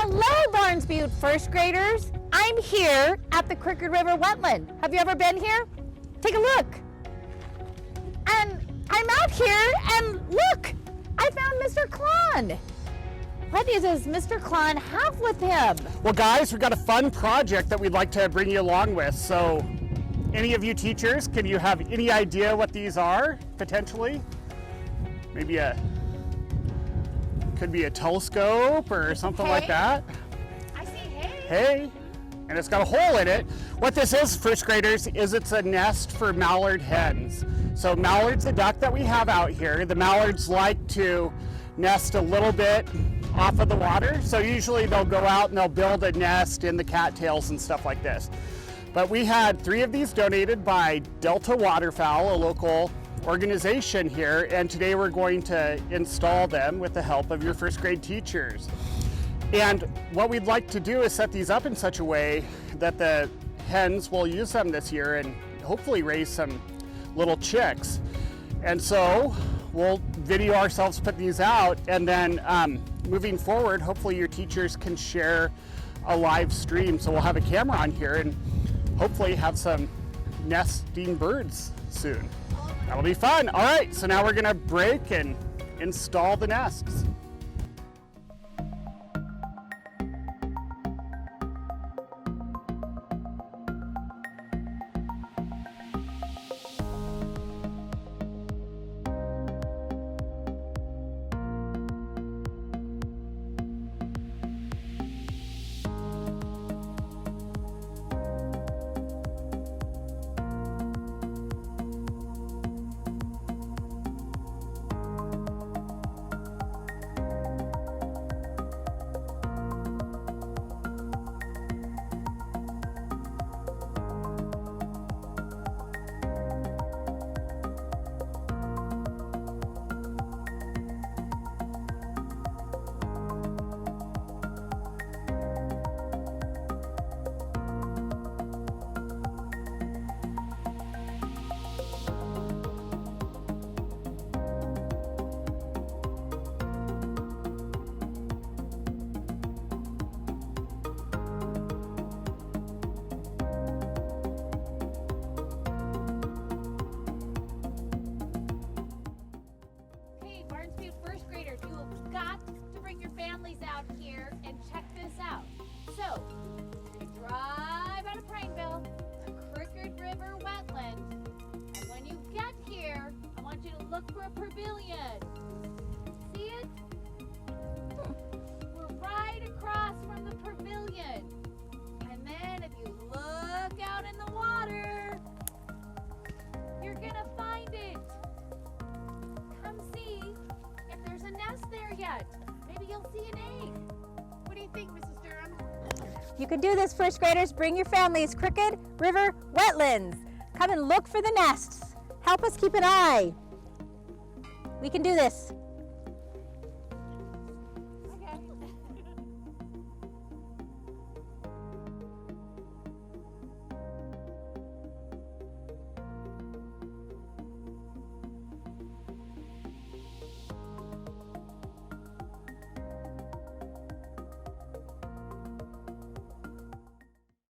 Hello, Barnes Butte first graders. I'm here at the Crooked River Wetland. Have you ever been here? Take a look. And I'm out here and look, I found Mr. Klann. What does Mr. Klann have with him? Well guys, we've got a fun project that we'd like to bring you along with. So any of you teachers, can you have any idea what these are, potentially? Maybe could be a telescope or something like that. I see hay. Hay, and it's got a hole in it. What this is, first graders, is it's a nest for mallard hens. So mallard's a duck that we have out here. The mallards like to nest a little bit off of the water. So usually they'll go out and they'll build a nest in the cattails and stuff like this. But we had 3 of these donated by Delta Waterfowl, a local organization here, and today we're going to install them with the help of your first grade teachers. And what we'd like to do is set these up in such a way that the hens will use them this year and hopefully raise some little chicks. And so we'll video ourselves put these out, and then moving forward, hopefully your teachers can share a live stream. So we'll have a camera on here and hopefully have some nesting birds soon. That'll be fun. All right, so now we're gonna break and install the nests. Out here and check this out. So, you drive out of Prineville, the Crooked River Wetlands, and when you get here, I want you to look for a pavilion. See it? We're right across from the pavilion. And then if you look out in the water, you're gonna find it. Come see if there's a nest there yet. Maybe you'll see an egg. What do you think, Mrs. Durham? You can do this, first graders. Bring your families. Crooked River Wetlands. Come and look for the nests. Help us keep an eye. We can do this.